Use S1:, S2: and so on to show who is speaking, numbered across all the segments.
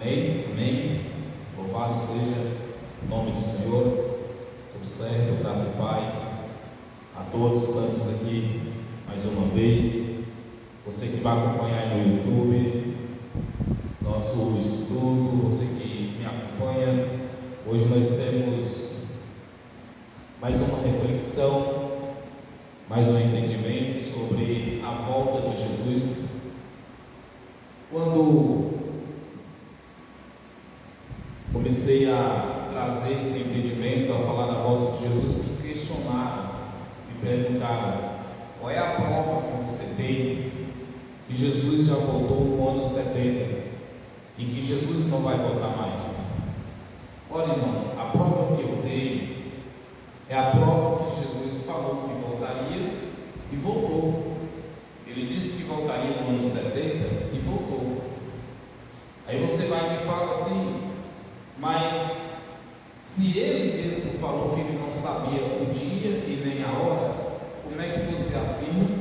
S1: Amém? Amém? Louvado seja o nome do Senhor. Tudo certo, graça e paz a todos. Estamos aqui mais uma vez. Você que vai acompanhar no YouTube nosso estudo, você que me acompanha, hoje nós temos mais uma reflexão, mais um entendimento sobre a volta de Jesus. Quando comecei a trazer esse entendimento, a falar da volta de Jesus, me questionaram, me perguntaram: qual é a prova que você tem que Jesus já voltou no ano 70 e que Jesus não vai voltar mais? Olha, irmão, a prova que eu tenho é a prova que Jesus falou que voltaria e voltou. Ele disse que voltaria no ano 70 e voltou. Aí você vai e me fala assim: mas se ele mesmo falou que ele não sabia o dia e nem a hora, como é que você afirma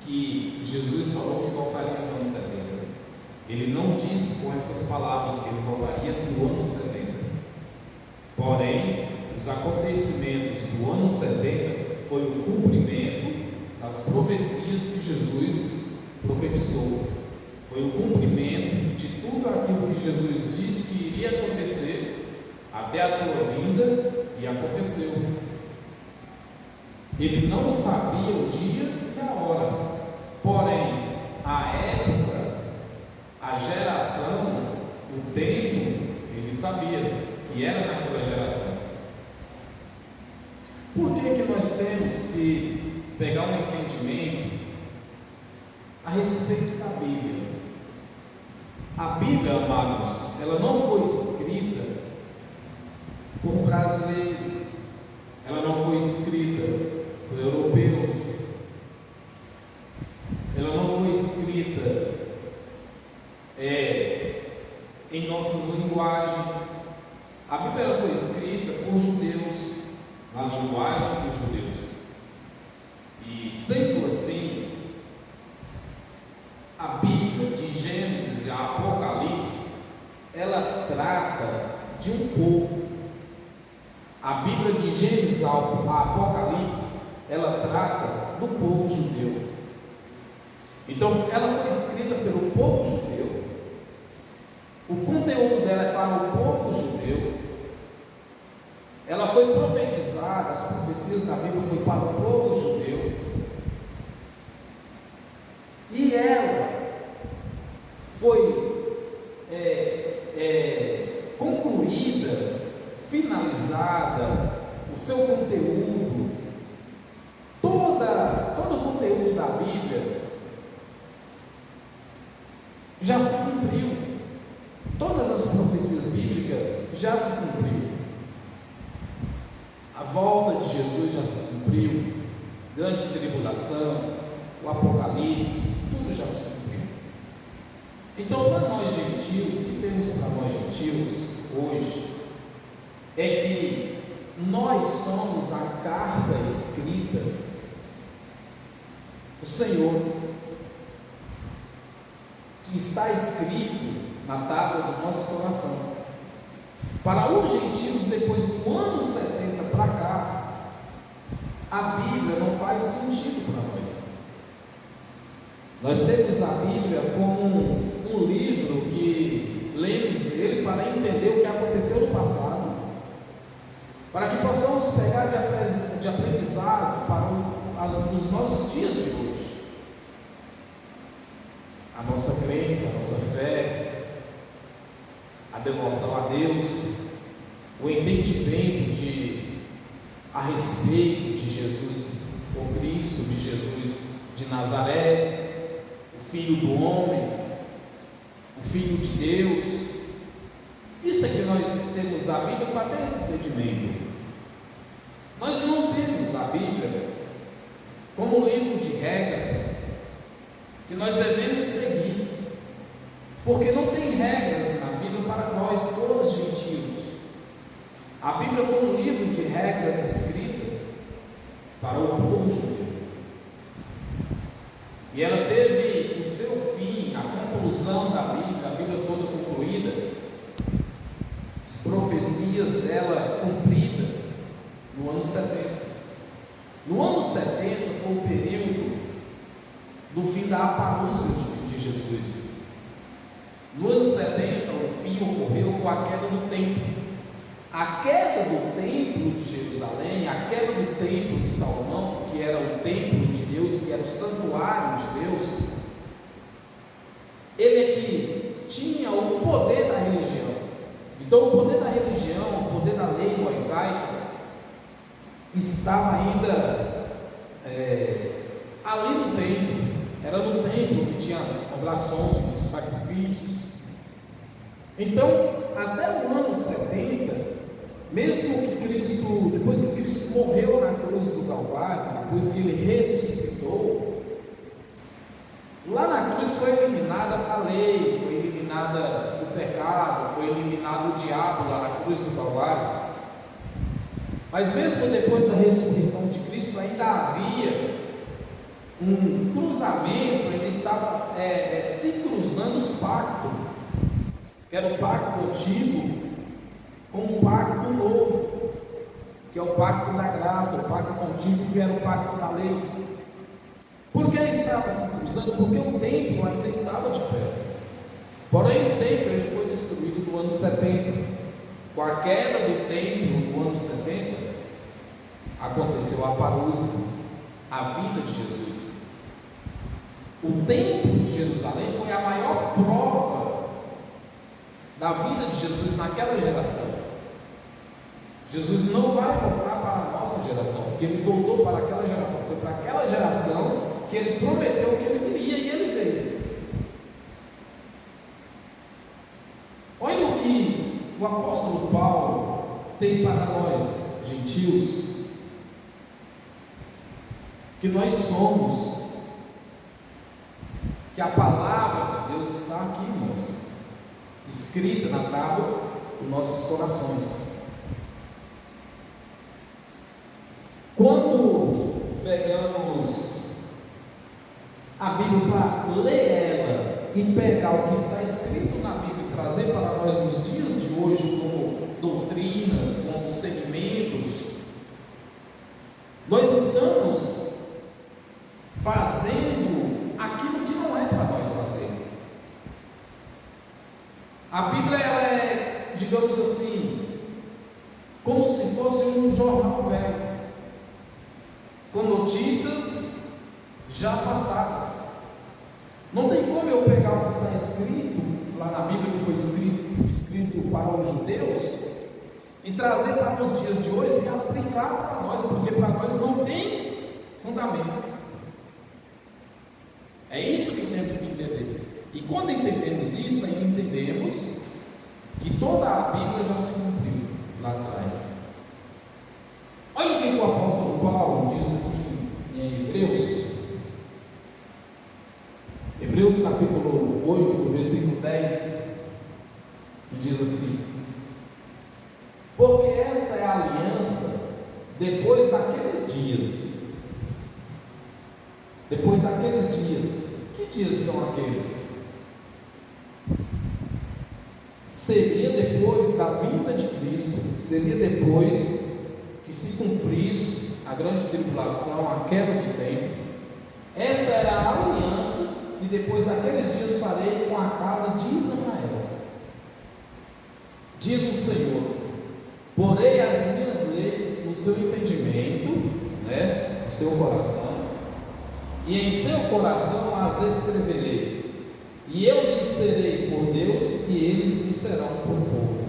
S1: que Jesus falou que voltaria no ano 70? Ele não disse com essas palavras que ele voltaria no ano 70. Porém, os acontecimentos do ano 70 foi o cumprimento das profecias que Jesus profetizou. Foi o cumprimento de tudo aquilo que Jesus disse que iria acontecer até a tua vinda, e aconteceu. Ele não sabia o dia e a hora, porém a época, a geração, o tempo, ele sabia que era naquela geração. Por que nós temos que pegar um entendimento a respeito da Bíblia? A Bíblia, amados, ela não foi escrita por brasileiro, ela não foi escrita por europeus, ela não foi escrita em nossas linguagens. A Bíblia ela foi escrita por judeus, na linguagem dos judeus. E sendo assim, a Bíblia de Gênesis e Apocalipse, ela trata de um povo. A Bíblia de Gênesis a Apocalipse, ela trata do povo judeu. Então, ela foi escrita pelo povo judeu. O conteúdo dela é para o povo judeu. Ela foi profetizada, as profecias da Bíblia foi para o povo judeu. E ela foi concluída, finalizada, o seu conteúdo, todo o conteúdo da Bíblia já se cumpriu. Todas as profecias bíblicas já se cumpriu. A volta de Jesus já se cumpriu, grande tribulação, o Apocalipse, tudo já se cumpriu. Então, para nós gentios, o que temos para nós gentios hoje é que nós somos a carta escrita do Senhor, que está escrito na tábua do nosso coração. Para os gentios, depois do ano 70 para cá, a Bíblia não faz sentido para nós. Nós temos a Bíblia como um livro que lemos ele para entender o que aconteceu no passado, para que possamos pegar de aprendizado para os nossos dias de hoje. A nossa crença, a nossa fé, a devoção a Deus, o entendimento a respeito de Jesus, o Cristo, de Jesus de Nazaré, o Filho do homem, o Filho de Deus. Isso é que nós temos a Bíblia para ter esse entendimento. Nós não temos a Bíblia como um livro de regras que nós devemos seguir, porque não tem regras na Bíblia para nós, os gentios. A Bíblia foi um livro de regras escrita para o povo judeu, e ela teve o seu fim, a conclusão da Bíblia, a Bíblia toda concluída,
S2: profecias dela cumprida no ano 70. No ano 70 foi o período do fim da aparência de Jesus. No ano 70, o fim ocorreu com a queda do templo. A queda do templo de Jerusalém, a queda do templo de Salomão, que era o templo de Deus, que era o santuário de Deus, ele é que tinha o poder da religião. Então, o poder da religião, o poder da lei mosaica, estava ainda ali no templo. Era no templo que tinha as oblações, os sacrifícios. Então, até o ano 70, mesmo que Cristo, depois que Cristo morreu na cruz do Calvário, depois que ele ressuscitou, lá na cruz foi eliminada a lei, foi eliminada o pecado, foi eliminado o diabo lá na cruz do Calvário. Mas mesmo depois da ressurreição de Cristo, ainda havia um cruzamento, ainda estava se cruzando os pactos, que era o pacto antigo com o pacto novo, que é o pacto da graça, o pacto antigo que era o pacto da lei. Por que estava se cruzando? Porque o templo ainda estava de pé. Porém, o templo ele foi destruído no ano 70. Com a queda do templo no ano 70, aconteceu a parousia, a vinda de Jesus. O templo de Jerusalém foi a maior prova da vida de Jesus naquela geração. Jesus não vai voltar para a nossa geração, porque ele voltou para aquela geração. Foi para aquela geração que ele prometeu que ele viria e ele veio. Olha o que o apóstolo Paulo tem para nós, gentios, que nós somos, que a palavra de Deus está aqui, irmãos, escrita na tábua dos nossos corações. Quando pegamos a Bíblia para ler ela e pegar o que está escrito na Bíblia e trazer para nós nos dias de hoje como doutrinas, como segmentos, nós estamos fazendo aquilo que não é para nós fazer. A Bíblia ela é, digamos assim, como se fosse um jornal velho, com notícias já passadas. Não tem como eu pegar o que está escrito lá na Bíblia, que foi escrito para os judeus, e trazer para os dias de hoje e aplicar para nós, porque para nós não tem fundamento. É isso que temos que entender. E quando entendemos isso, aí entendemos que toda a Bíblia já se cumpriu lá atrás. Olha o que o apóstolo Paulo diz aqui em Hebreus capítulo 8, versículo 10, que diz assim: porque esta é a aliança depois daqueles dias. Depois daqueles dias. Que dias são aqueles? Seria depois da vinda de Cristo, seria depois que se cumprisse a grande tribulação, a queda do templo. Esta era a aliança que depois daqueles dias farei com a casa de Israel. Diz o Senhor: porei as minhas leis no seu entendimento, no seu coração, e em seu coração as escreverei, e eu lhes serei por Deus, e eles lhes serão por povo.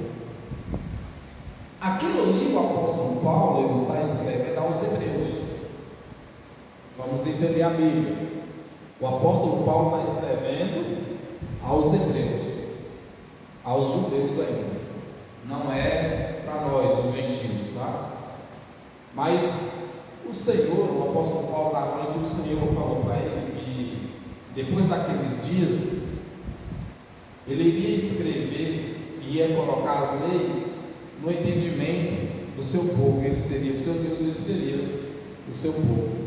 S2: Aquilo ali o apóstolo Paulo ele está escrevendo aos hebreus. Vamos entender a Bíblia. O apóstolo Paulo está escrevendo aos hebreus, aos judeus ainda. Não é para nós, os gentios, tá? Mas o Senhor, o apóstolo Paulo na frente, o Senhor falou para ele que depois daqueles dias ele iria escrever e ia colocar as leis no entendimento do seu povo. Ele seria o seu Deus, ele seria o seu povo.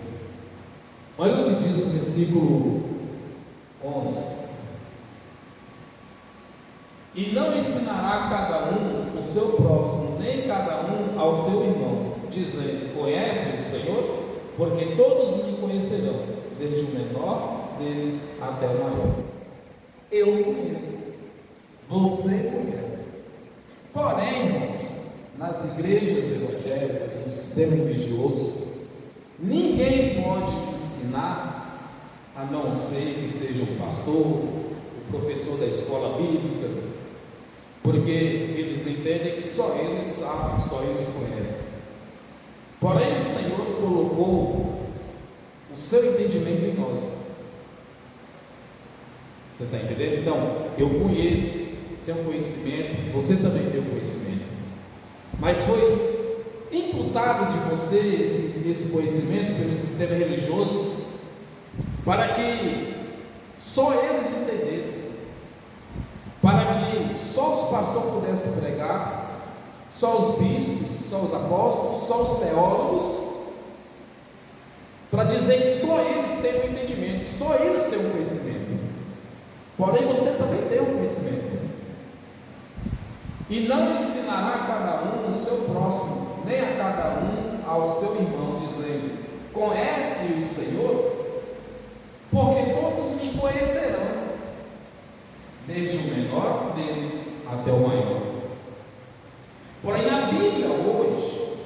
S2: Olha o que diz no versículo 11: e não ensinará cada um o seu próximo, nem cada um ao seu irmão, dizendo: conhece o Senhor? Porque todos me conhecerão, desde o menor deles até o maior. Eu conheço, você conhece. Porém, irmãos, nas igrejas evangélicas, no sistema religioso, ninguém pode ensinar, a não ser que seja o pastor, o professor da escola bíblica, porque eles entendem que só eles sabem, só eles conhecem. Porém, o Senhor colocou o seu entendimento em nós. Você está entendendo? Então, eu conheço, tenho conhecimento, você também tem conhecimento, mas foi imputado de você esse conhecimento pelo sistema religioso para que só eles entendessem, para que só os pastores pudessem pregar, só os bispos, só os apóstolos, só os teólogos, para dizer que só eles têm o entendimento, que só eles têm o conhecimento. Porém, você também tem o conhecimento. E não ensinará a cada um o seu próximo, nem a cada um ao seu irmão, dizendo: conhece o Senhor? Porque todos me conhecerão, desde o menor deles até o maior. Porém, a Bíblia hoje,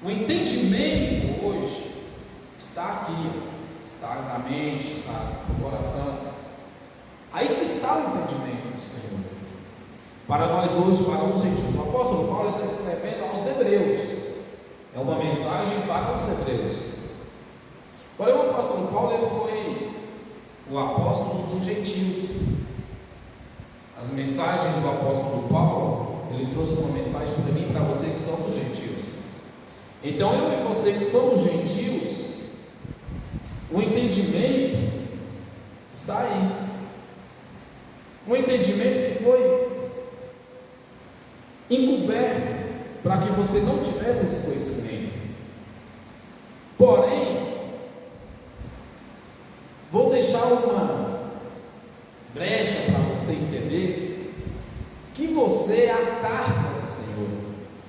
S2: o entendimento hoje, está aqui, está na mente, está no coração. Aí que está o entendimento do Senhor. Para nós hoje, para os gentios, o apóstolo Paulo está escrevendo aos hebreus, é uma mensagem para os hebreus. Porém, o apóstolo Paulo ele foi o apóstolo dos gentios. As mensagens do apóstolo Paulo, ele trouxe uma mensagem para mim e para você que somos gentios. Então, eu e você que somos gentios, o entendimento está aí. Um entendimento que foi encoberto para que você não tivesse esse conhecimento. Porém, vou deixar uma brecha para você entender que você é a carta do Senhor.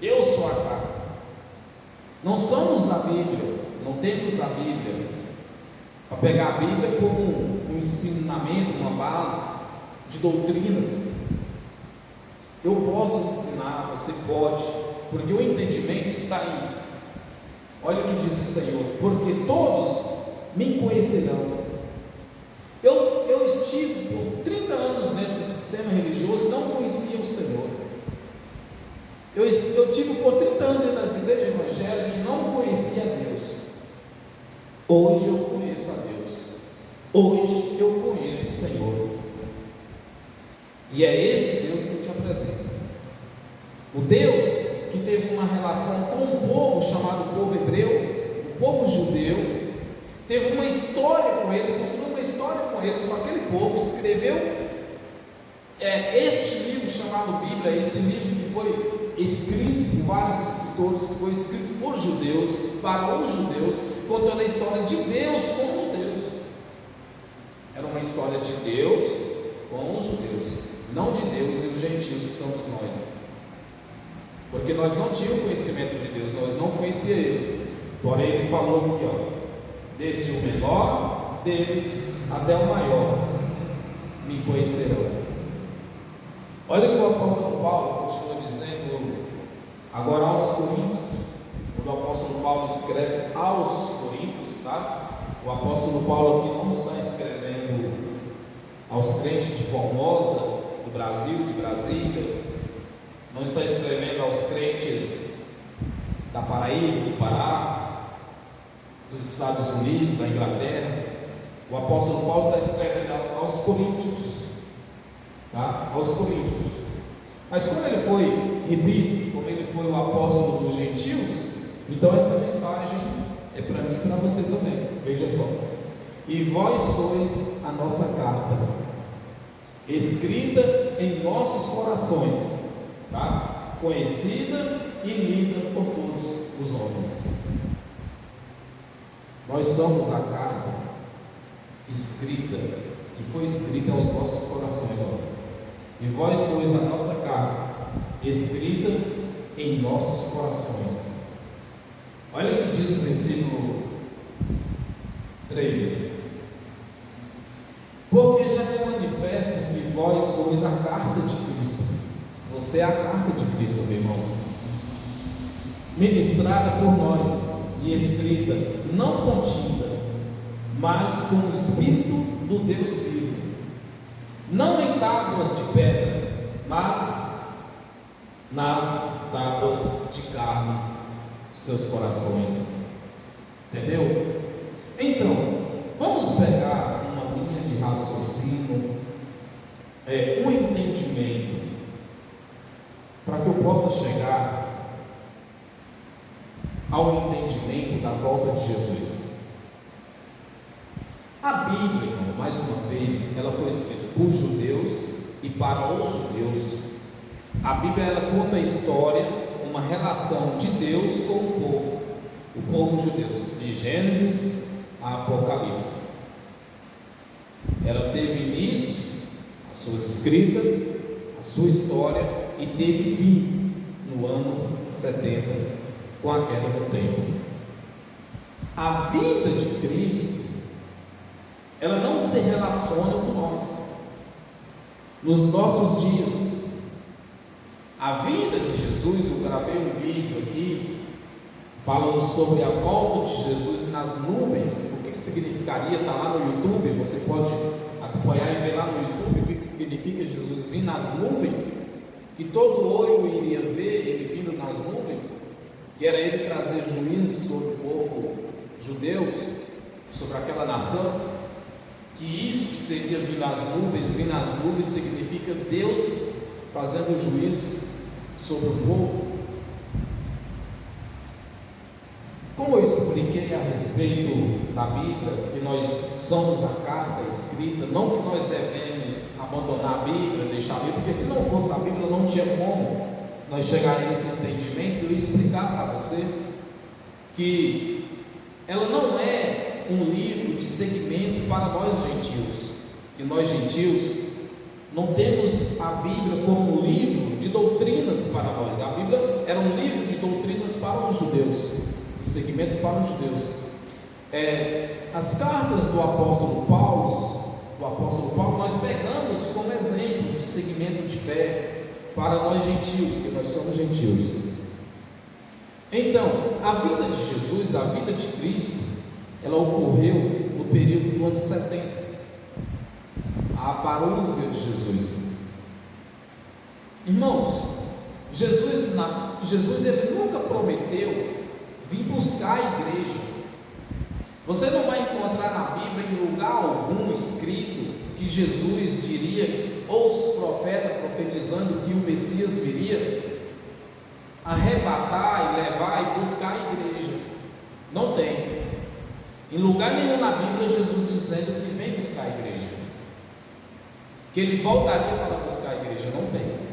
S2: Eu sou a carta. Não somos a Bíblia, não temos a Bíblia para pegar a Bíblia como um ensinamento, uma base de doutrinas. Eu posso ensinar, você pode, porque o entendimento está aí. Olha o que diz o Senhor: porque todos me conhecerão. Eu estive por 30 anos dentro do sistema religioso e não conhecia o Senhor. Eu tive por 30 anos dentro das igrejas evangélicas e não conhecia Deus. Hoje eu conheço a Deus. Hoje eu conheço o Senhor. E é esse Deus que eu te apresento. O Deus que teve uma relação com um povo chamado povo hebreu, o povo judeu, teve uma história com ele, construiu uma história com eles, com aquele povo, escreveu este livro chamado Bíblia, esse livro que foi escrito por vários escritores, que foi escrito por judeus, para os judeus, contando a história de Deus com os judeus. Era uma história de Deus com os judeus, não de Deus e os gentios que somos nós, porque nós não tínhamos conhecimento de Deus, nós não conhecíamos Ele. Porém, Ele falou aqui, desde o menor deles até o maior me conhecerão. Olha o que o apóstolo Paulo continua dizendo agora aos Coríntios, quando o apóstolo Paulo escreve aos Coríntios, tá? O apóstolo Paulo aqui não está escrevendo aos crentes de Formosa, do Brasil, de Brasília, não está escrevendo aos crentes da Paraíba, do Pará, dos Estados Unidos, da Inglaterra. O apóstolo Paulo está escrevendo aos Coríntios, tá? Aos Coríntios. Mas como ele foi, repito, como ele foi o apóstolo dos gentios, então essa mensagem é para mim e para você também. Veja só: e vós sois a nossa carta, escrita em nossos corações, tá? Conhecida e lida por todos os homens. Nós somos a carta escrita, e foi escrita aos nossos corações, e vós sois a nossa carta, escrita em nossos corações. Olha o que diz o versículo 3: porque já é manifesto que vós sois a carta de Cristo. Você é a carta de Cristo, meu irmão, ministrada por nós e escrita, não com tinta, mas com o Espírito do Deus vivo, não em tábuas de pedra, mas nas tábuas de carne, seus corações. Entendeu? Então, vamos pegar uma linha de raciocínio, um entendimento, para que eu possa chegar ao entendimento da volta de Jesus. A Bíblia, irmão, mais uma vez, ela foi escrita por judeus e para os judeus. A Bíblia, ela conta a história, uma relação de Deus com o povo judeu, de Gênesis a Apocalipse. Ela teve início, as suas escritas, a sua história, e teve fim no ano 70, com a queda do templo. A vinda de Cristo, ela não se relaciona com nós, nos nossos dias. A vinda de Jesus, eu gravei um vídeo aqui, falando sobre a volta de Jesus nas nuvens, o que significaria, está lá no YouTube, você pode acompanhar e ver lá no YouTube o que significa Jesus vir nas nuvens, que todo olho iria ver ele vindo nas nuvens, que era ele trazer juízo sobre o povo judeus, sobre aquela nação, que isso que seria vir nas nuvens significa Deus fazendo juízo sobre o povo. Como eu expliquei a respeito da Bíblia, que nós somos a carta escrita, não que nós devemos abandonar a Bíblia, deixar a Bíblia, porque se não fosse a Bíblia não tinha como nós chegar a esse entendimento e explicar para você que ela não é um livro de segmento para nós gentios, que nós gentios não temos a Bíblia como um livro de doutrinas para nós. A Bíblia era um livro de doutrinas para os judeus, segmentos para os judeus. As cartas do apóstolo Paulo, nós pegamos como exemplo de segmento de fé para nós gentios, que nós somos gentios. Então, a vida de Jesus, a vida de Cristo, ela ocorreu no período do ano 70, a parúzia de Jesus. Irmãos, Jesus ele nunca prometeu vir buscar a igreja. Você não vai encontrar na Bíblia em lugar algum escrito que Jesus diria, ou os profetas profetizando que o Messias viria arrebatar e levar e buscar a igreja. Não tem. Em lugar nenhum na Bíblia Jesus dizendo que vem buscar a igreja, que ele voltaria para buscar a igreja. Não tem.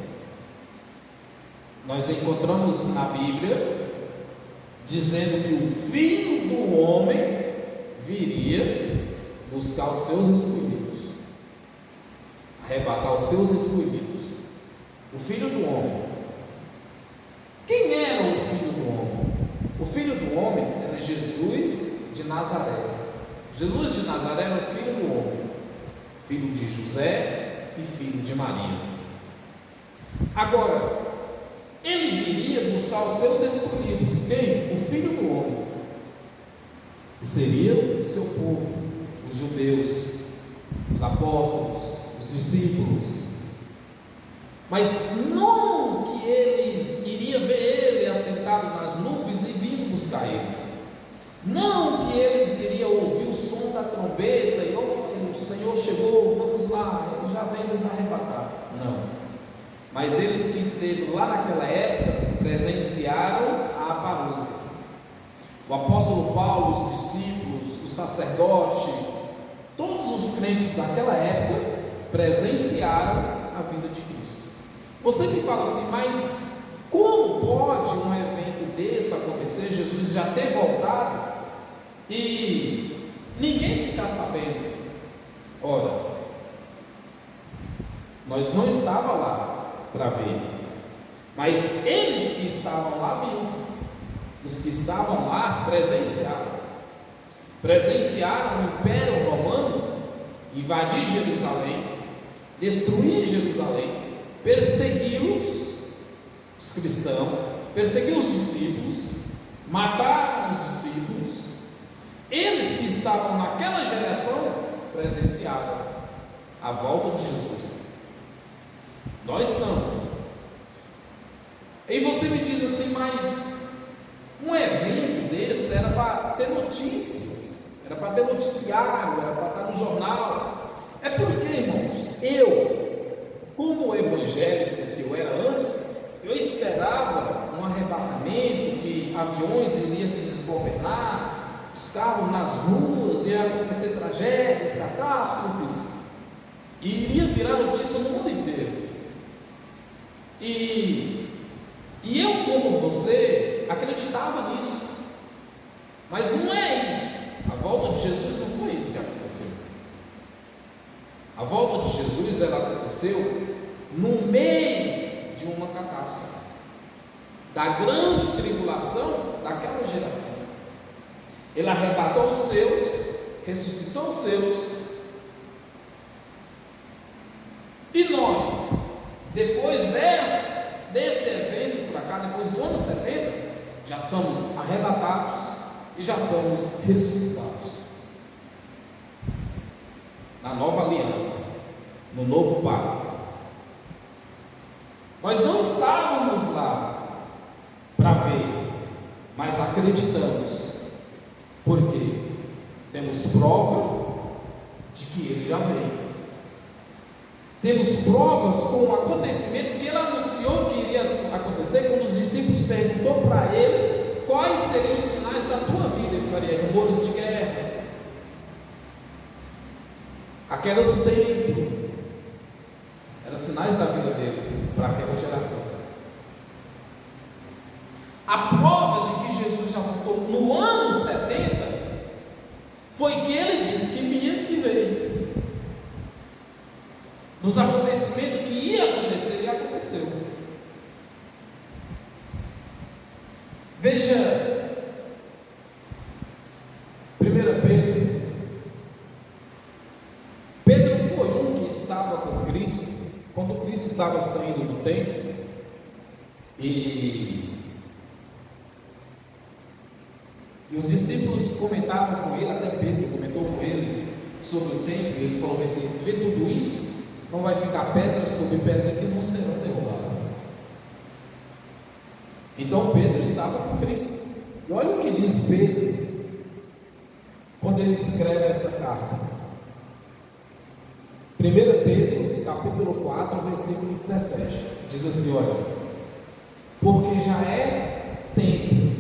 S2: Nós encontramos na Bíblia dizendo que o Filho do Homem viria buscar os seus escolhidos, arrebatar os seus escolhidos. O Filho do Homem. Quem era o Filho do Homem? O Filho do Homem era Jesus de Nazaré. Jesus de Nazaré era o Filho do Homem, filho de José e filho de Maria. Agora, ele viria buscar os seus escolhidos. Quem? O Filho do Homem, que seria o seu povo, os judeus, os apóstolos, os discípulos. Mas não que eles iriam ver ele assentado nas nuvens e vindo buscar eles. Não que eles iriam ouvir o som da trombeta e o Senhor chegou, vamos lá, ele já vem nos arrebatar. Não. Mas eles que estiveram lá naquela época presenciaram a parúzia. O apóstolo Paulo, os discípulos, o sacerdote, todos os crentes daquela época presenciaram a vinda de Cristo. Você me fala assim, mas como pode um evento desse acontecer, Jesus já ter voltado e ninguém ficar sabendo? Ora, nós não estávamos lá para ver. Mas eles que estavam lá viram, os que estavam lá presenciaram o Império Romano invadir Jerusalém, destruir Jerusalém, persegui-los, os cristãos, perseguir os discípulos, matar os discípulos. Eles que estavam naquela geração presenciaram a volta de Jesus. Nós não. E você me diz assim, mas um evento desse era para ter notícias, era para ter noticiário, era para estar no jornal. É porque, irmãos, eu, como evangélico que eu era antes, eu esperava um arrebatamento, que aviões iriam se desgovernar, os carros nas ruas, iam acontecer tragédias, catástrofes, e iria virar notícia no mundo inteiro. E eu, como você, acreditava nisso, mas não é isso. A volta de Jesus não foi isso que aconteceu. A volta de Jesus, ela aconteceu no meio de uma catástrofe, da grande tribulação daquela geração. Ele arrebatou os seus, ressuscitou os seus, e nós, depois desse evento para cá, depois do ano 70, já somos arrebatados e já somos ressuscitados na nova aliança, no novo pacto. Nós não estávamos lá para ver, mas acreditamos, porque temos prova de que ele já veio. Temos provas com o acontecimento que ele anunciou que iria acontecer, quando os discípulos perguntou para ele quais seriam os sinais da tua vida. Ele faria rumores de guerras, a queda do templo, eram sinais da vida dele para aquela geração. A prova de que Jesus já voltou no ano 70 foi que ele disse que vinha e veio. Nos acontecimentos que ia acontecer, e aconteceu. Veja, 1 Pedro. Pedro foi um que estava com Cristo, quando Cristo estava saindo do templo, e os discípulos comentavam com ele, até Pedro comentou com ele sobre o templo, e ele falou assim: vê tudo isso, não vai ficar pedra sobre pedra que não serão derrubadas. Então Pedro estava com Cristo. E olha o que diz Pedro quando ele escreve esta carta. 1 Pedro, capítulo 4, versículo 17. Diz assim: olha, porque já é tempo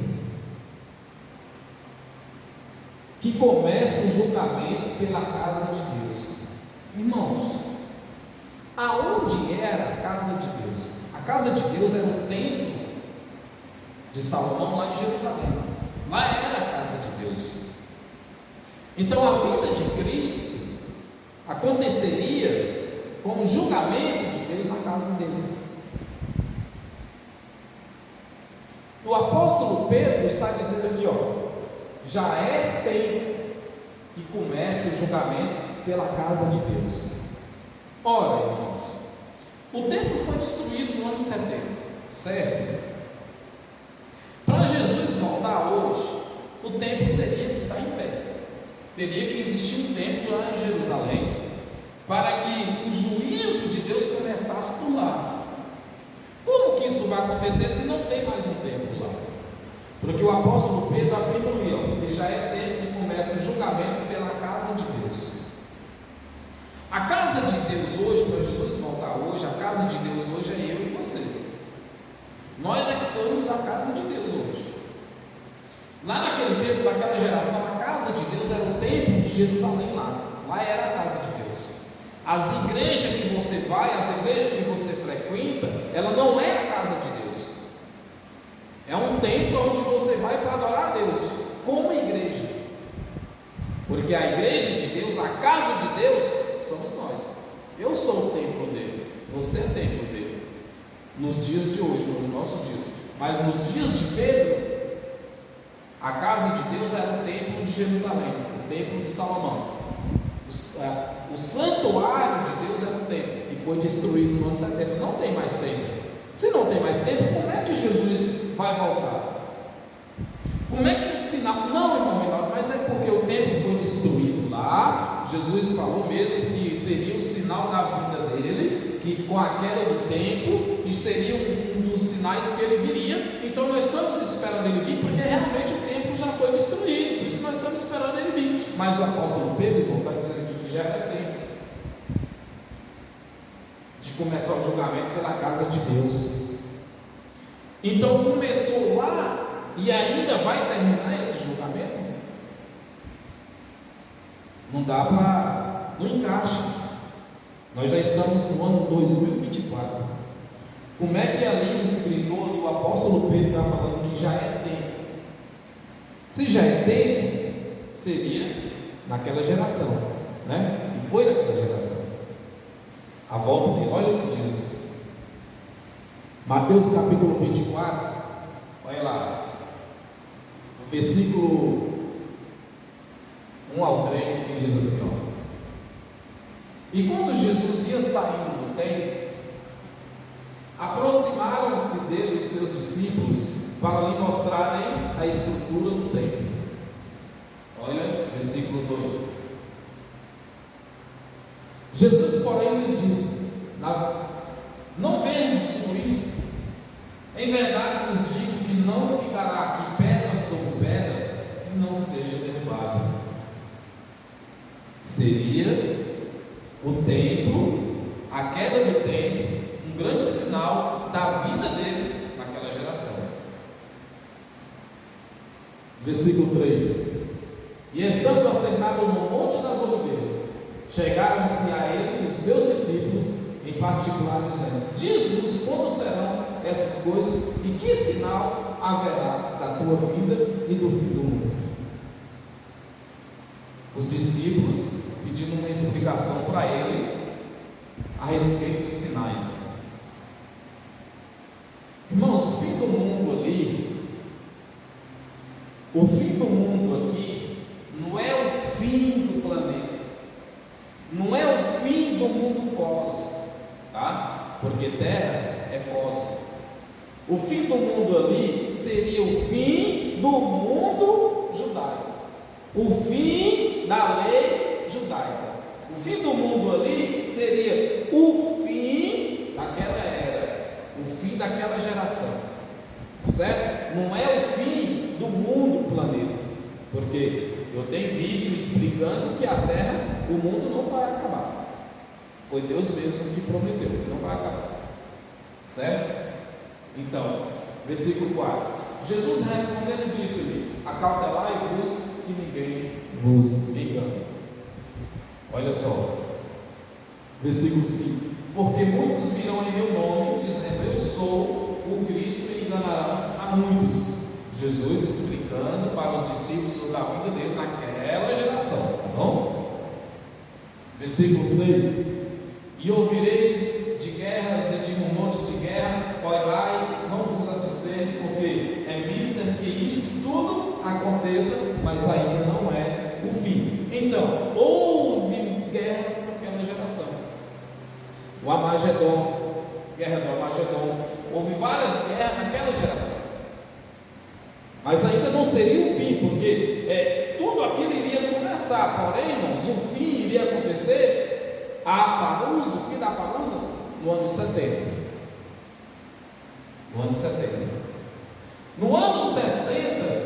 S2: que começa o julgamento pela casa de Deus. Irmãos, aonde era a casa de Deus? A casa de Deus era o templo de Salomão lá em Jerusalém. Lá era a casa de Deus. Então a vinda de Cristo aconteceria com o julgamento de Deus na casa dele. O apóstolo Pedro está dizendo aqui, ó, já é tempo que comece o julgamento pela casa de Deus. Ora, irmãos, o templo foi destruído no ano 70, certo? Para Jesus voltar hoje, o templo teria que estar em pé, teria que existir um templo lá em Jerusalém, para que o juízo de Deus começasse por lá. Como que isso vai acontecer se não tem mais um templo lá? Porque o apóstolo Pedro afirma que já é tempo que começa o julgamento pela casa de Deus. A casa de Deus hoje, para Jesus voltar hoje, a casa de Deus hoje é eu e você. Nós é que somos a casa de Deus hoje. Lá naquele tempo, naquela geração, a casa de Deus era o templo de Jerusalém lá era a casa de Deus. As igrejas que você vai, as igrejas que você frequenta, ela não é a casa de Deus. É um templo onde você vai para adorar a Deus, como igreja. Porque a igreja de Deus, a casa de Deus, somos nós. Eu sou o templo dele, você é o templo dele. nos dias de hoje, nos nossos dias. Mas nos dias de Pedro, a casa de Deus era o templo de Jerusalém, o templo de Salomão. O santuário de Deus era o templo e foi destruído no ano 70. Não tem mais templo. Se não tem mais templo, como é que Jesus vai voltar? Como é que o sinal, não, irmão Reinaldo, mas é porque o templo foi destruído lá. Jesus falou mesmo que seria o sinal da vinda dele, que com a queda do templo, e seria um dos sinais que ele viria. Então nós estamos esperando ele vir, porque realmente o templo já foi destruído, por isso nós estamos esperando ele vir. Mas o apóstolo Pedro, irmão, está dizendo aqui que já era tempo de começar o julgamento pela casa de Deus. Então começou lá e ainda vai terminar esse julgamento? Não dá para, não encaixa. Nós já estamos no ano 2024. Como é que ali o escritor, o apóstolo Pedro está falando que já é tempo? Se já é tempo, seria naquela geração, né? E foi naquela geração. A volta dele, olha o que diz Mateus capítulo 24, olha lá, no versículo 1 ao 3, que diz assim, ó: e quando Jesus ia saindo do templo, aproximaram-se dele os seus discípulos para lhe mostrarem a estrutura do templo. Olha, versículo 2. Jesus, porém, lhes disse: não vedes tudo isso? Em verdade vos digo que não ficará aqui pedra sobre pedra que não seja derrubada. Seria o templo, a queda do templo, um grande sinal da vida dele naquela geração. Versículo 3: e estando assentado no Monte das Oliveiras, chegaram-se a ele os seus discípulos, em particular, dizendo: diz-nos quando serão essas coisas e que sinal haverá da tua vinda e do fim do mundo. Os discípulos pedindo uma explicação para ele a respeito dos sinais. Irmãos, o fim do mundo ali, o fim do mundo aqui, não é o fim do planeta, não é o fim do mundo cósmico, tá? Porque terra é cósmico. O fim do mundo ali seria o fim do mundo judaico, o fim da lei judaica. O fim do mundo ali seria o fim daquela era, o fim daquela geração, tá certo? Não é o fim do mundo planeta, porque eu tenho vídeo explicando que a terra, o mundo não vai acabar. Foi Deus mesmo que prometeu que não vai acabar, certo? Então, versículo 4: Jesus respondendo disse-lhe: acautelai-vos que ninguém vos engane. Olha só, versículo 5: porque muitos virão em meu nome dizendo: eu sou o Cristo, e enganarão a muitos. Jesus explicando para os discípulos sobre a vida dele naquela geração, tá bom? Versículo 6: e ouvireis de guerras e de rumores de guerra, orai, não vos assusteis, porque é mister que isso tudo aconteça, mas ainda não é o fim. Então, houve guerras naquela geração. O Armagedon, guerra do Armagedon, houve várias guerras naquela geração. Mas ainda não seria o fim, porque tudo aquilo iria começar. Porém, irmãos, o fim iria acontecer, o fim da parousa, no ano 70. No ano 70. No ano 60,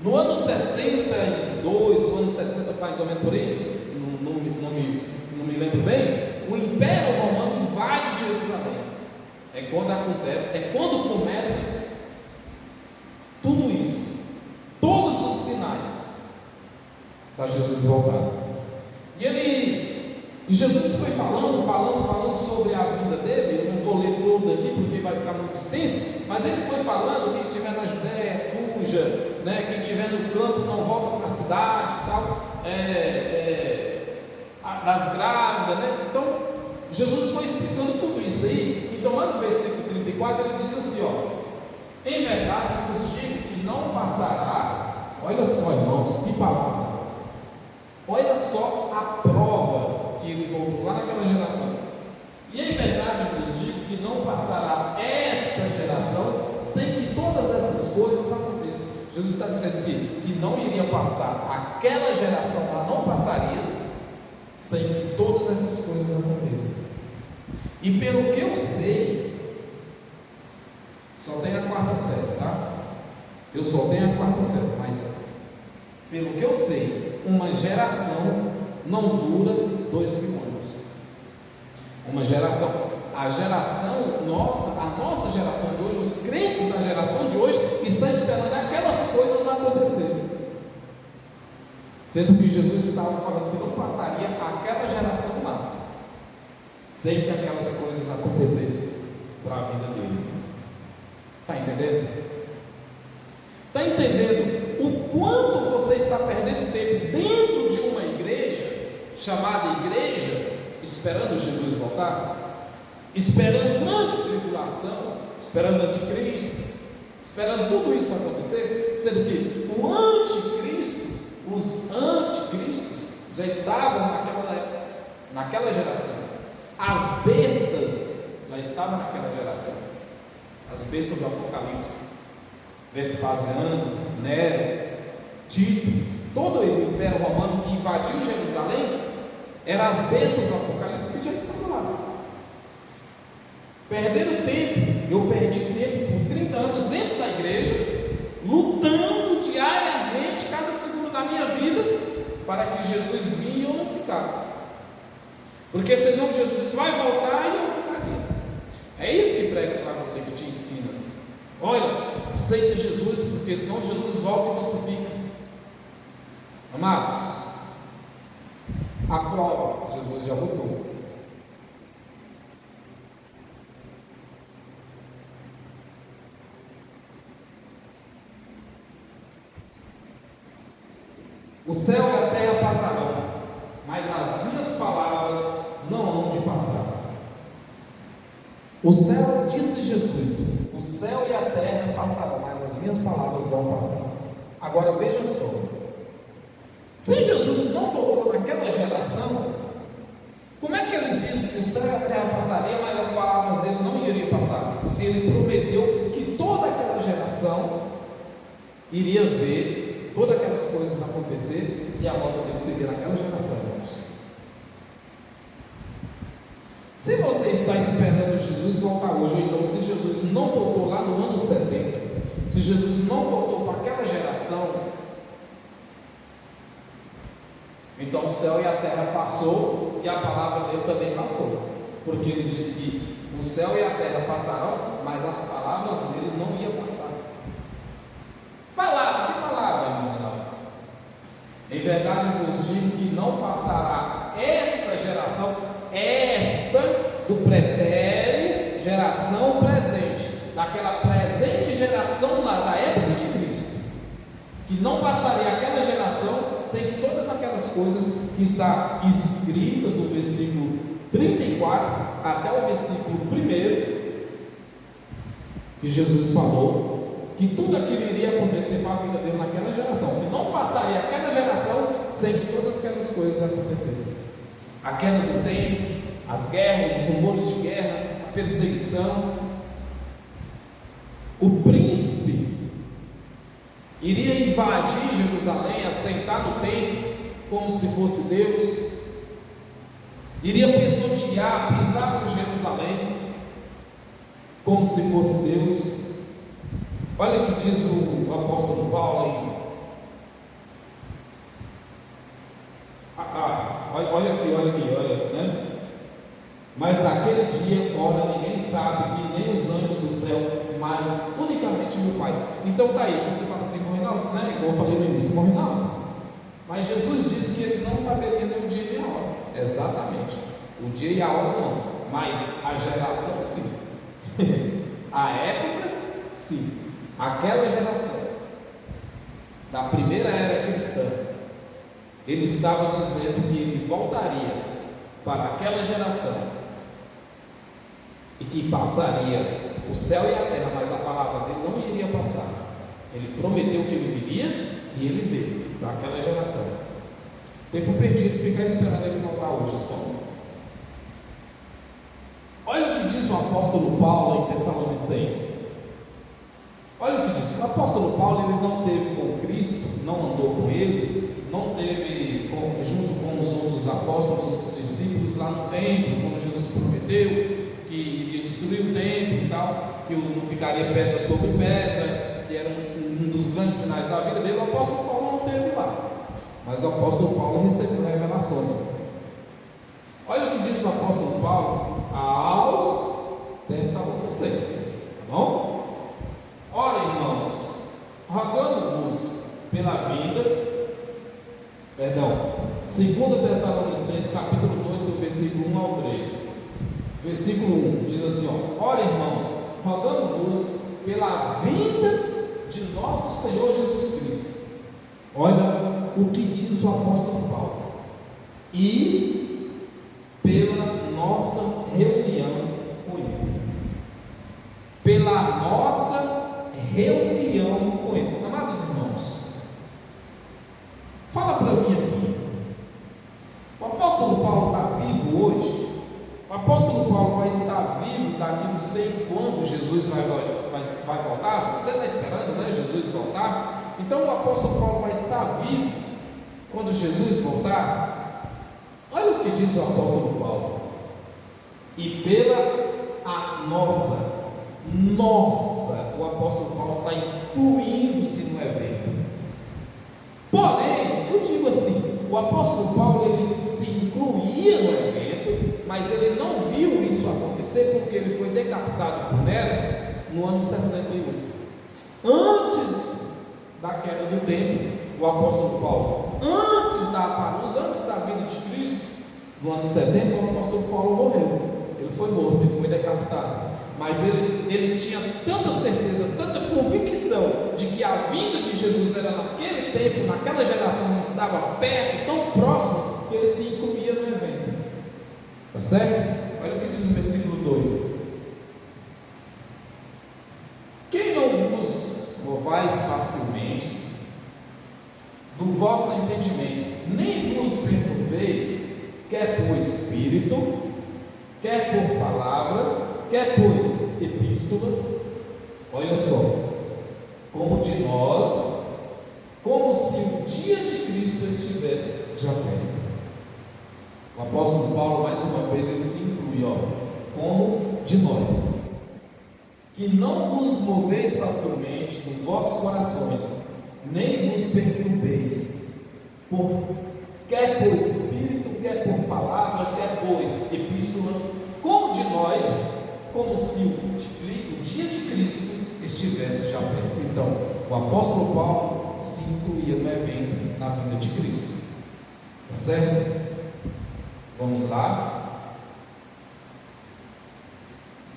S2: no ano 62, no ano 60, mais ou menos por aí, não me lembro bem, o Império Romano invade Jerusalém. É quando acontece, é quando começa tudo isso, todos os sinais para Jesus voltar. E Jesus foi falando sobre a vida dele. Eu não vou ler todo aqui porque vai ficar muito extenso, mas ele foi falando: quem estiver na Judéia, fuja, né? Quem estiver no campo, não volta para a cidade e tal, das grávidas, né? Então, Jesus foi explicando tudo isso aí. Então lá no versículo 34 ele diz assim, ó: em verdade vos digo que não passará. Olha só, irmãos, que palavra. Olha só a prova que ele voltou lá naquela geração. E em verdade vos digo que não passará esta geração sem que todas essas coisas aconteçam. Jesus está dizendo que não iria passar, aquela geração ela não passaria sem que todas essas coisas aconteçam. E pelo que eu sei, só tem a quarta série, tá? Eu só tenho a quarta série, mas pelo que eu sei, uma geração não dura 2000 anos. Uma geração, a nossa geração de hoje, os crentes da geração de hoje estão esperando aquelas coisas acontecerem, sendo que Jesus estava falando que não passaria aquela geração lá sem que aquelas coisas acontecessem para a vida dele. Está entendendo? Está entendendo o quanto você está perdendo tempo dentro de uma igreja chamada igreja, esperando Jesus voltar, esperando grande tribulação, esperando anticristo, esperando tudo isso acontecer, sendo que o anticristo, os anticristos já estavam naquela geração, as bestas já estavam naquela geração, as bestas do Apocalipse, Vespasiano, Nero, Tito, todo o Império Romano que invadiu Jerusalém, eram as bestas do Apocalipse que já estavam lá. Perderam tempo, eu perdi tempo por 30 anos dentro da igreja, lutando diariamente, cada segundo da minha vida, para que Jesus vinha e eu não ficava. Porque senão Jesus vai voltar e eu ficaria. É isso que prega para você, que te ensina. Olha, aceita Jesus, porque senão Jesus volta e você fica. Amados, a prova, Jesus já voltou. O céu e a terra passarão, mas as minhas palavras não hão de passar. O céu, disse Jesus, o céu e a terra passarão, mas as minhas palavras vão passar. Agora vejam só, se Jesus não voltou naquela geração, como é que ele disse que o céu e a terra passariam, mas as palavras dele não iriam passar? Se ele prometeu que toda aquela geração iria ver todas aquelas coisas acontecer e a volta dele seria naquela geração, irmãos. Se você está esperando Jesus voltar hoje, ou então se Jesus não voltou lá no ano 70, se Jesus não voltou para aquela geração, então o céu e a terra passou e a palavra dele também passou, porque ele disse que o céu e a terra passarão, mas as palavras dele não iam passar. Palavra, que palavra, irmão? Em verdade vos digo que não passará esta geração, esta do pretérito, geração presente, daquela presente geração lá da época de Cristo, que não passaria aquela geração sem que todas aquelas coisas que está escrita do versículo 34 até o versículo 1, que Jesus falou, que tudo aquilo iria acontecer para a vida dele naquela geração, que não passaria aquela geração sem que todas aquelas coisas acontecessem. A queda do templo, as guerras, os rumores de guerra, a perseguição. O príncipe iria invadir Jerusalém, assentar no templo como se fosse Deus, iria pisotear, pisar por Jerusalém como se fosse Deus. Olha o que diz o apóstolo Paulo em olha aqui, né? Mas naquele dia, ora, ninguém sabe, e nem os anjos do céu, mas unicamente meu Pai. Então tá aí, você fala assim, Ronaldo, né? Igual eu falei no início, Ronaldo. Mas Jesus disse que ele não saberia nem o dia nem a hora. Exatamente. O dia e a hora não, mas a geração sim. A época sim. Aquela geração da primeira era cristã, ele estava dizendo que ele voltaria para aquela geração e que passaria o céu e a terra, mas a palavra dele não iria passar. Ele prometeu que ele viria e ele veio para aquela geração. Tempo perdido ficar esperando ele voltar hoje. Então, olha o que diz o apóstolo Paulo em Tessalonicenses. Olha o que diz. O apóstolo Paulo, ele não teve com Cristo, não andou com ele, não teve junto com os outros apóstolos, os outros discípulos lá no templo, quando Jesus prometeu que iria destruir o templo e tal, que não ficaria pedra sobre pedra, que era um dos grandes sinais da vida dele. O apóstolo Paulo não teve lá, mas o apóstolo Paulo recebeu revelações. Olha o que diz o apóstolo Paulo aos Tessalonicenses, tá bom? Ora, irmãos, rogando-vos pela vinda, 2 Tessalonicenses, capítulo 2, do versículo 1 ao 3. Versículo 1 diz assim: ora, irmãos, rogando-vos pela vinda de nosso Senhor Jesus Cristo. Olha o que diz o apóstolo Paulo. E pela nossa reunião com Ele. Pela nossa reunião com Ele. Amados irmãos, fala para mim aqui. O apóstolo Paulo está vivo hoje? O apóstolo Paulo vai estar vivo daqui não sei quando Jesus vai voltar? Você está esperando, né, Jesus voltar? Então o apóstolo Paulo vai estar vivo quando Jesus voltar? Olha o que diz o apóstolo Paulo. E pela a nossa, o apóstolo Paulo está incluindo-se no evento. Porém, eu digo assim, o apóstolo Paulo, ele se incluía no evento, mas ele não viu isso acontecer, porque ele foi decapitado por Nero no ano 68. Antes da queda do templo, o apóstolo Paulo, antes da vinda de Cristo, no ano 70, o apóstolo Paulo morreu. Ele foi morto, ele foi decapitado. Mas ele tinha tanta certeza, tanta convicção de que a vinda de Jesus era naquele tempo, naquela geração, estava perto, tão próximo, que ele se incluía no evento. Está certo? Olha o que diz o versículo 2: quem não vos movais facilmente do vosso entendimento, nem vos perturbeis, quer por espírito, quer por palavra, quer por epístola. Olha só, como de nós, como se o dia de Cristo estivesse já perto. O apóstolo Paulo, mais uma vez, ele se inclui, como de nós, que não vos moveis facilmente nos vossos corações, nem vos perturbeis, quer por espírito, quer por palavra, quer por epístola, como de nós, como se o dia de Cristo estivesse já perto. Então, o apóstolo Paulo se incluía no evento, na vinda de Cristo. Tá certo? Vamos lá.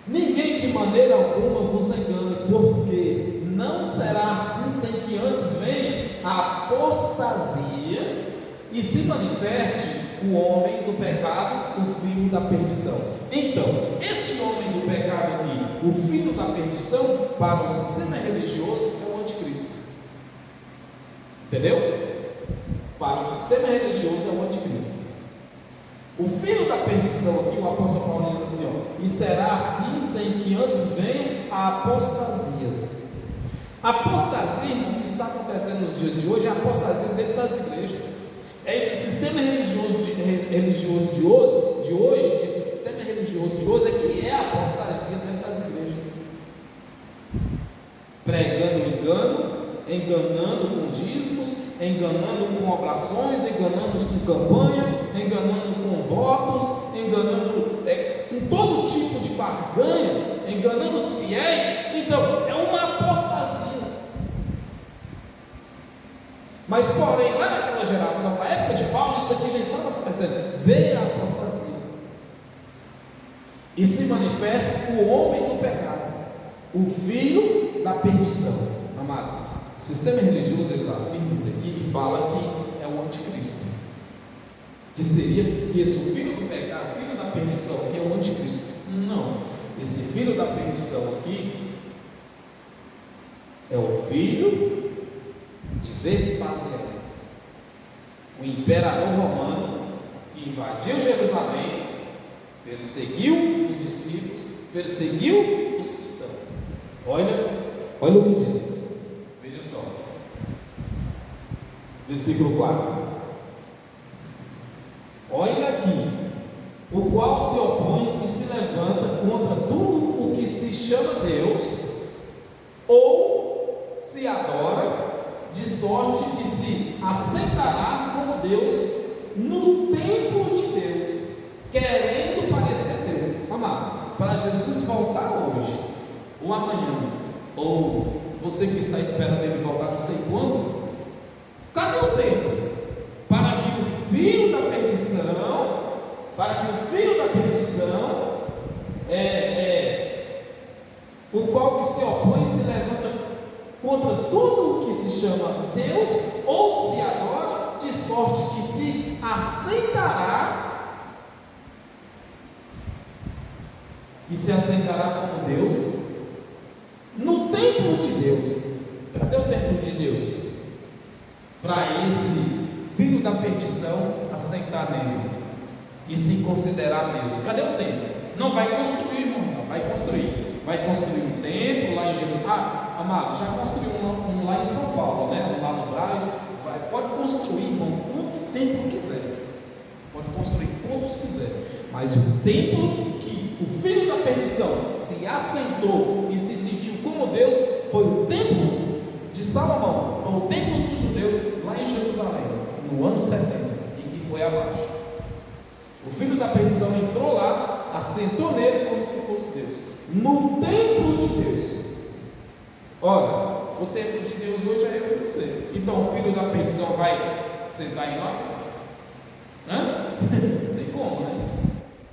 S2: Ninguém de maneira alguma vos engane, porque não será assim sem que antes venha a apostasia e se manifeste o homem do pecado, o filho da perdição. Então, esse homem do pecado aqui, o filho da perdição, para o sistema religioso é o anticristo. Entendeu? Para o sistema religioso é o anticristo. O filho da perdição aqui, o apóstolo Paulo diz assim, e será assim sem que antes venha a apostasias. A apostasia, o que está acontecendo nos dias de hoje, é a apostasia dentro das igrejas. É esse sistema religioso de hoje, esse sistema religioso de hoje é que é a apostasia dentro das igrejas. Pregando engano, enganando com dízimos, enganando com oblações, enganando com campanha, enganando com votos, enganando com todo tipo de barganha, enganando os fiéis. Então, é uma apostasia. Mas, porém, lá naquela geração, na época de Paulo, isso aqui já estava acontecendo. Veio a apostasia e se manifesta o homem do pecado, o filho da perdição. Amado, o sistema religioso eles afirma isso aqui e fala que é o anticristo, que seria esse o filho do pecado, filho da perdição, que é o anticristo. Não, esse filho da perdição aqui é o filho de Vespasiano, o imperador romano que invadiu Jerusalém, perseguiu os discípulos, perseguiu os cristãos. Olha o que diz. Veja só. Versículo 4. Olha aqui. O qual se opõe e se levanta contra tudo o que se chama Deus, ou se adora, de sorte que se assentará como Deus no templo de Deus, querendo parecer Deus. Amado, para Jesus voltar hoje, ou amanhã, ou você que está esperando ele voltar não sei quando, cadê o tempo? Para que o filho da perdição, o qual que se opõe e se levanta contra tudo o que se chama Deus, ou se adora, de sorte que se assentará como Deus no templo de Deus. Cadê o templo de Deus? Para esse filho da perdição assentar nele e se considerar Deus. Cadê o templo? Não vai construir, irmão, não vai construir. Vai construir um templo lá em Jerusalém. Amado, já construiu um lá em São Paulo, né? Lá no Brás. Pode construir, irmão, quanto tempo quiser. Pode construir quantos quiser. Mas o templo que o filho da perdição se assentou e se sentiu como Deus foi o templo de Salomão. Foi o templo dos judeus lá em Jerusalém, no ano 70, e que foi abaixo. O filho da perdição entrou lá, assentou nele como se fosse Deus, no templo de Deus. Ora, o templo de Deus hoje é eu e você. Então o filho da perdição vai sentar em nós? Não tem como, né?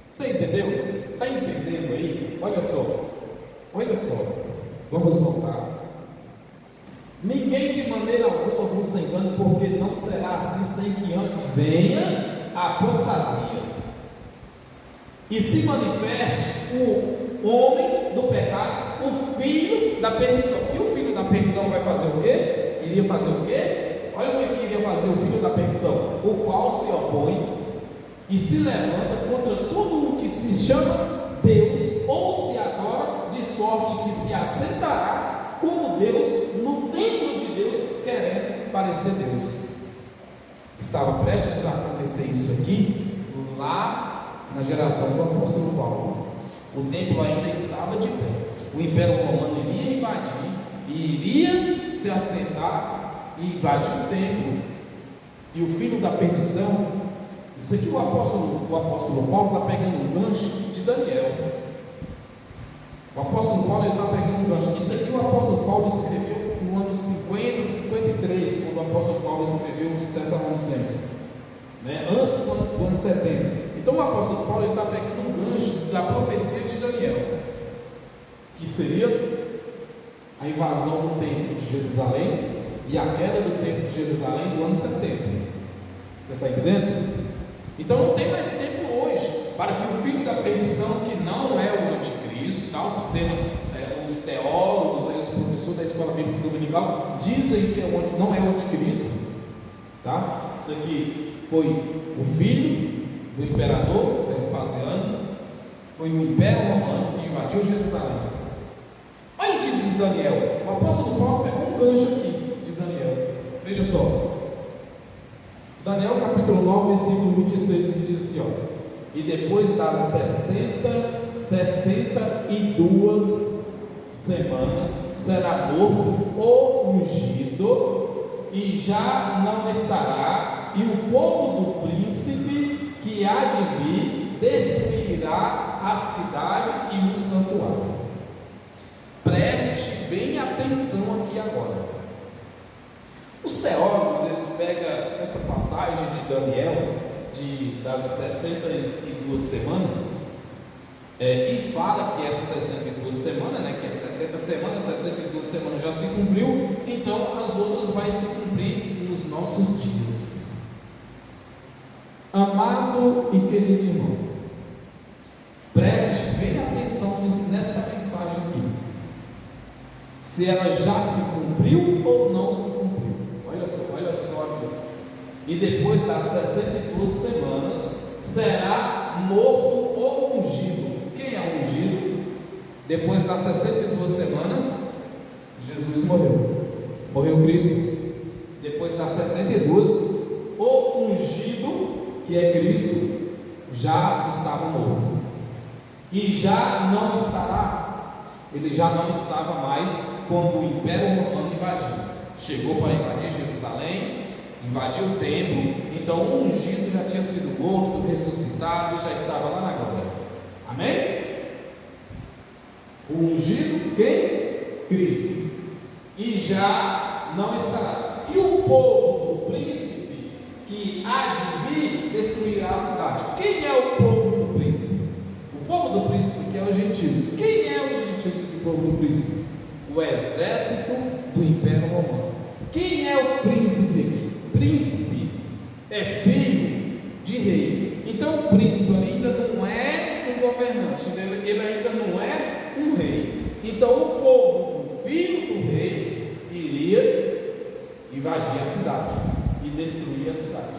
S2: Você entendeu? Está entendendo aí? Olha só, vamos voltar. Ninguém de maneira alguma vos engane, porque não será assim sem que antes venha a apostasia e se manifeste o homem do pecado, o filho da perdição. E o filho da perdição vai fazer o quê? Iria fazer o quê? Olha o que iria fazer o filho da perdição, o qual se opõe e se levanta contra tudo o que se chama Deus, ou se adora, de sorte que se assentará como Deus no templo de Deus, querendo parecer Deus. Estava prestes a acontecer isso aqui lá na geração do apóstolo Paulo. O templo ainda estava de pé. O Império Romano iria invadir e iria se assentar e invadir o templo. E o filho da perdição, isso aqui o apóstolo Paulo está pegando um gancho de Daniel. O apóstolo Paulo está pegando um gancho. Isso aqui o apóstolo Paulo escreveu no ano 50, 53, quando o apóstolo Paulo escreveu os Tessalonicenses, né? Antes do ano 70. Então o apóstolo Paulo está pegando um gancho da profecia de Daniel, que seria a invasão do templo de Jerusalém e a queda do templo de Jerusalém no ano 70. Você está entendendo? Então não tem mais tempo hoje para que o filho da perdição, que não é o anticristo, tá? O sistema, os teólogos, os professores da escola bíblica dominical dizem que não é o anticristo, tá? Isso aqui foi o filho do imperador Vespasiano, foi o Império Romano que invadiu Jerusalém. Olha o que diz Daniel. O apóstolo Paulo pegou um gancho aqui de Daniel. Veja só. Daniel capítulo 9, versículo 26, ele diz assim, ó: e depois das 62 semanas será morto o ungido, e já não estará, e o povo do príncipe que há de vir destruirá a cidade e o santuário. Preste bem atenção aqui agora. Os teólogos, eles pegam essa passagem de Daniel, das 62 semanas, e fala que essas 62 semanas, né, que é 70 semanas, 62 semanas já se cumpriu, então as outras vai se cumprir nos nossos dias. Amado e querido irmão, preste bem atenção nesta se ela já se cumpriu ou não se cumpriu. Olha só aqui. E depois das 62 semanas será morto ou ungido. Quem é ungido? Depois das 62 semanas, Jesus morreu. Morreu Cristo. Depois das 62, o ungido, que é Cristo, já estava morto. E já não estará. Ele já não estava mais quando o Império Romano invadiu. Chegou para invadir Jerusalém, invadiu o templo. Então o ungido já tinha sido morto, ressuscitado, já estava lá na glória. Amém? O ungido, quem? Cristo. E já não estará. E o povo do príncipe que há de vir destruirá a cidade. Quem é o povo do príncipe? O povo do príncipe, que é os gentios. Quem é os gentios do povo do príncipe? O exército do Império Romano. Quem é o príncipe aqui? Príncipe é filho de rei. Então o príncipe ainda não é um governante, ele ainda não é um rei. Então o povo, o filho do rei, iria invadir a cidade e destruir a cidade,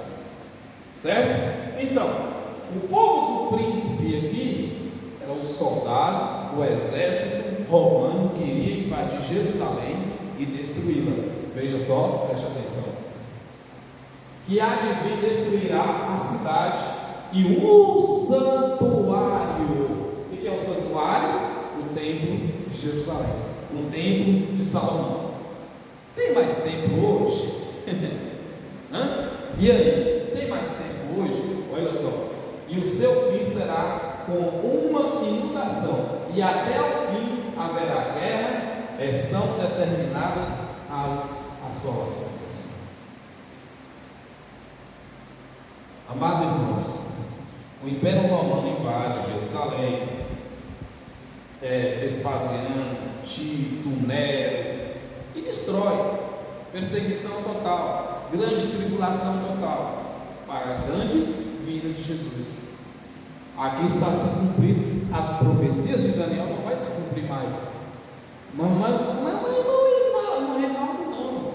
S2: certo? Então, o povo do príncipe aqui era o soldado, o exército romano que iria invadir Jerusalém e destruí-la. Veja só, preste atenção. Que há de vir destruirá a cidade e o santuário. O que é o santuário? O templo de Jerusalém, o templo de Salomão. Tem mais tempo hoje? E aí? Tem mais tempo hoje? Olha só. E o seu fim será com uma inundação, e até o fim haverá guerra. Estão determinadas as assolações. Amados irmãos, o Império Romano invade Jerusalém, Vespasiano, Tito, Nero, e destrói. Perseguição total, grande tribulação total, para a grande vinda de Jesus. Aqui está se cumprindo as profecias de Daniel. Não vai se cumprir mais. Não, Reinaldo não.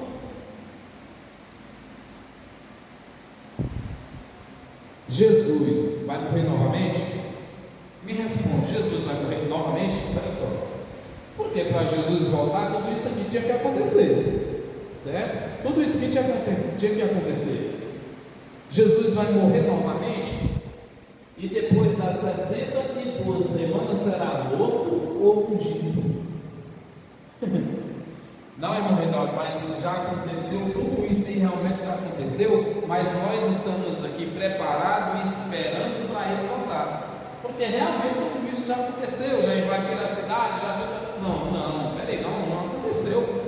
S2: Jesus vai morrer novamente? Me responde, Jesus vai morrer novamente? Olha só. Porque para Jesus voltar, tudo isso aqui tinha que acontecer, certo? Tudo isso aqui tinha que acontecer. Jesus vai morrer novamente, e depois das 62 semanas será morto ou ungido. Não, irmão Reinaldo, mas já aconteceu, tudo isso aí realmente já aconteceu, mas nós estamos aqui preparados e esperando para ele voltar. Porque realmente tudo isso já aconteceu, já invadiram a cidade, não, peraí, não aconteceu.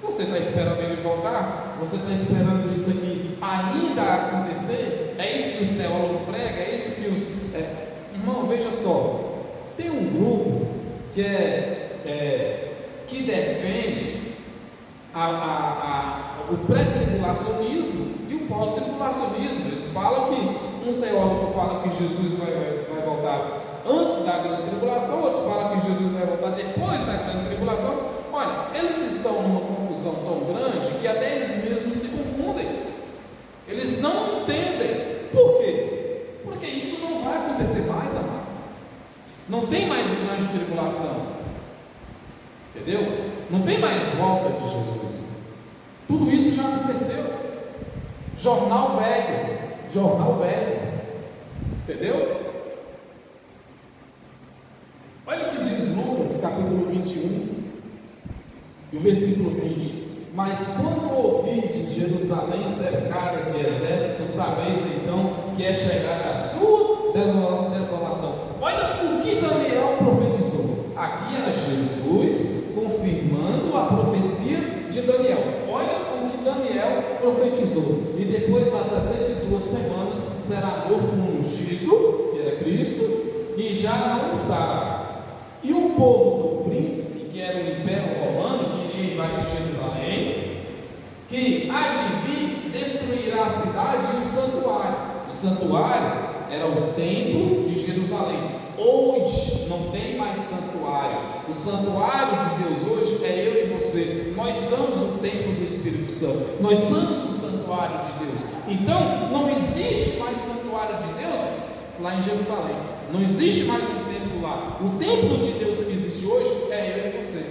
S2: Você está esperando ele voltar? Você está esperando isso aqui ainda acontecer? É isso que os teólogos pregam? É isso que os... Irmão, veja só, tem um grupo que defende o pré-tribulacionismo e o pós-tribulacionismo. Eles falam que, uns teólogos falam que Jesus vai voltar antes da grande tribulação, outros falam que Jesus vai voltar depois da grande tribulação. Olha, eles estão numa confusão tão grande que até eles mesmos se confundem. Eles não entendem. Por quê? Porque isso não vai acontecer mais, amado. Não tem mais grande tribulação. Entendeu? Não tem mais volta de Jesus. Tudo isso já aconteceu. Jornal velho. Entendeu? Olha o que diz Lucas, capítulo 21, e o versículo 20. Mas quando ouvides Jerusalém cercada de exército, sabeis então que é chegada a sua desolação. Olha o que Daniel profetizou. Aqui era Jesus confirmando a profecia de Daniel. Olha o que Daniel profetizou. E depois das 62 semanas será morto um ungido, que era Cristo, e já não está. E o povo do príncipe, que era o Império Romano, que iria invadir Jerusalém, que há de vir, destruirá a cidade e o santuário. O santuário era o templo de Jerusalém.
S1: Hoje não tem mais santuário. O santuário de Deus hoje é eu e você. Nós somos o templo do Espírito Santo. Nós somos o santuário de Deus. Então não existe mais santuário de Deus lá em Jerusalém. Não existe mais um templo lá. O templo de Deus que existe hoje é eu e você.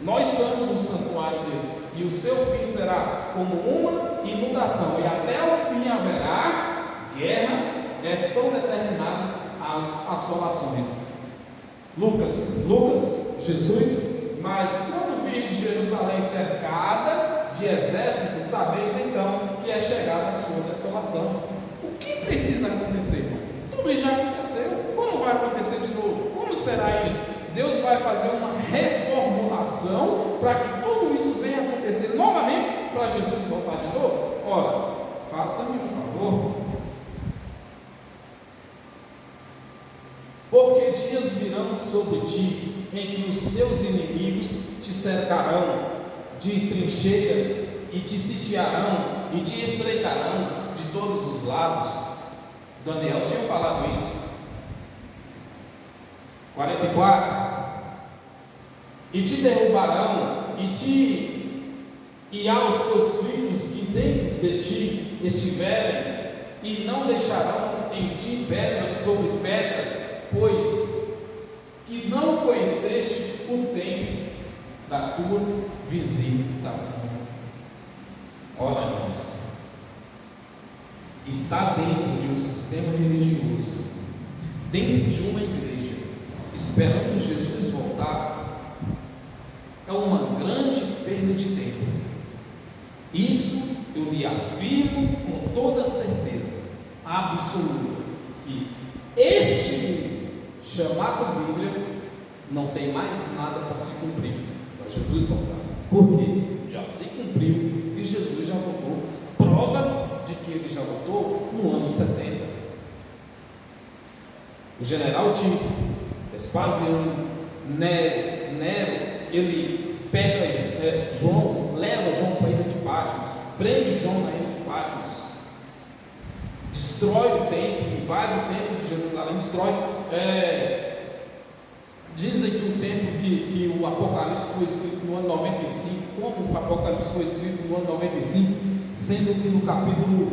S1: Nós somos o santuário dele. E o seu fim será como uma inundação. E até o fim haverá guerra. Estão determinadas as assolações. Lucas, Jesus, mas quando vires Jerusalém cercada de exércitos, sabeis então que é chegada a sua desolação. O que precisa acontecer? Tudo isso já aconteceu. Como vai acontecer de novo? Como será isso? Deus vai fazer uma reformulação para que tudo isso venha acontecer novamente para Jesus voltar de novo? Ora, faça-me um favor. Porque dias virão sobre ti, em que os teus inimigos te cercarão de trincheiras, e te sitiarão, e te estreitarão de todos os lados. Daniel tinha falado isso. 44. E te derrubarão, e aos teus filhos que dentro de ti estiverem, e não deixarão em ti pedra sobre pedra, pois que não conheceste o tempo da tua visitação. Ora, irmãos, está dentro de um sistema religioso, dentro de uma igreja, esperando Jesus voltar, é uma grande perda de tempo. Isso eu lhe afirmo com toda certeza absoluta, que este livro chamado Bíblia não tem mais nada para se cumprir para Jesus voltar. Por quê? Já se cumpriu e Jesus já voltou. Prova de que ele já voltou no ano 70. O general Tito, Vespasiano, Nero, ele pega João, leva João para a ilha de Patmos, prende João na ilha de Patmos, destrói o templo, invade o templo de Jerusalém, destrói. Dizem que o templo, que o Apocalipse foi escrito no ano 95, como o Apocalipse foi escrito no ano 95, sendo que no capítulo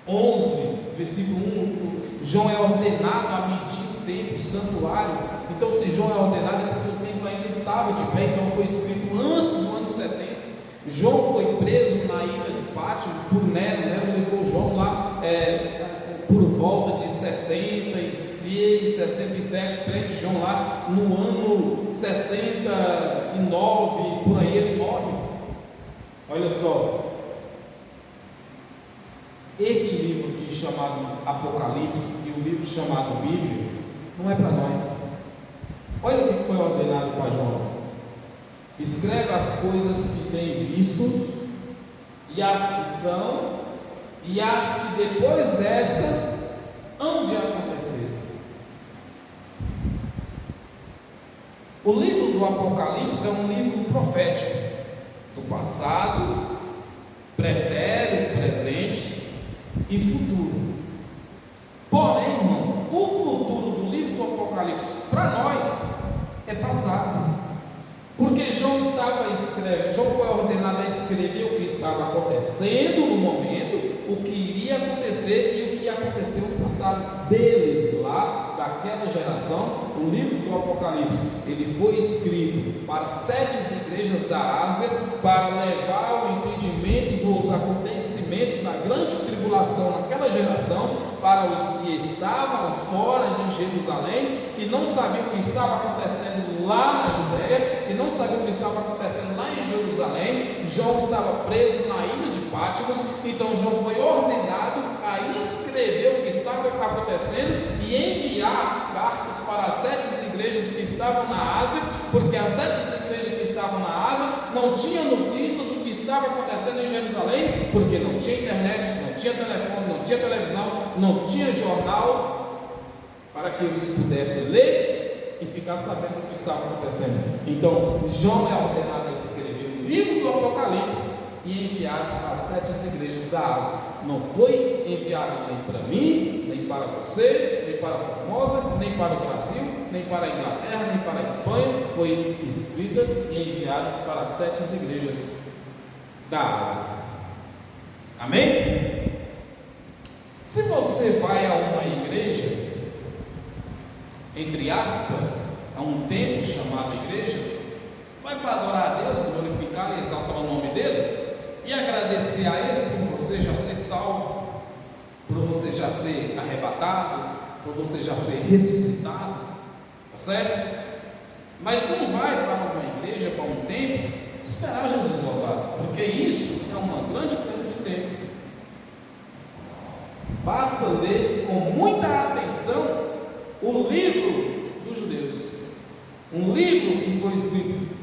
S1: 11, versículo 1, João é ordenado a medir o templo, o santuário. Então, se João é ordenado, é porque o templo ainda estava de pé, então foi escrito antes do ano 70. João foi preso na ilha de Pátimo por Nero levou João lá por volta de 66, 67, prende João lá no ano 69, por aí ele morre. Olha só, esse livro aqui chamado Apocalipse e o livro chamado Bíblia não é para nós. Olha o que foi ordenado para João: escreve as coisas que tem visto, e as que são, e as que depois destas hão de acontecer. O livro do Apocalipse é um livro profético do passado, pretérito, presente e futuro. Porém, irmão, o futuro do livro do Apocalipse para nós é passado. Porque João foi ordenado a escrever o que estava acontecendo no momento, o que iria acontecer e o que aconteceu no passado deles lá, daquela geração. O livro do Apocalipse, ele foi escrito para 7 igrejas da Ásia, para levar o entendimento dos acontecimentos da grande tribulação naquela geração, para os que estavam fora de Jerusalém, que não sabiam o que estava acontecendo lá na Judéia, que não sabiam o que estava acontecendo lá em Jerusalém. João estava preso na ilha de Patmos, então João foi ordenado a escrever o que estava acontecendo e enviar as cartas para as 7 igrejas que estavam na Ásia, porque as 7 igrejas que estavam na Ásia não tinham notícia do que estava acontecendo em Jerusalém, porque não tinha internet, não tinha telefone, não tinha televisão, não tinha jornal, para que eles pudessem ler e ficar sabendo o que estava acontecendo. Então João é ordenado a escrever o livro do Apocalipse,
S2: e enviado às 7 igrejas da Ásia. Não foi enviado nem para mim, nem para você, nem para a Formosa, nem para o Brasil, nem para a Inglaterra, nem para a Espanha. Foi escrita e enviado para as 7 igrejas da Ásia. Amém? Se você vai a uma igreja, entre aspas, a um templo chamado igreja, vai para adorar a Deus, glorificar e exaltar o nome dele e agradecer a Ele por você já ser salvo, por você já ser arrebatado, por você já ser ressuscitado, tá certo? Mas não vai para uma igreja, para um templo, esperar Jesus voltar, porque isso é uma grande perda de tempo. Basta ler com muita atenção o livro dos judeus, um livro que foi escrito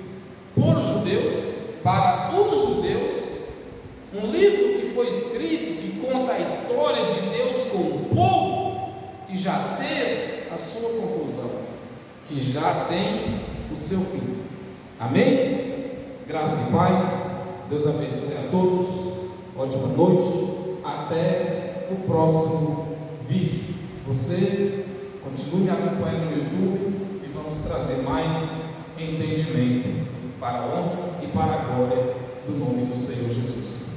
S2: por judeus, para os judeus, um livro que foi escrito, que conta a história de Deus com o povo, que já teve a sua conclusão, que já tem o seu fim. Amém? Graça e paz, Deus abençoe a todos, ótima noite, até o próximo vídeo. Você continue me acompanhando no YouTube e vamos trazer mais entendimento para a honra e para a glória do nome do Senhor Jesus.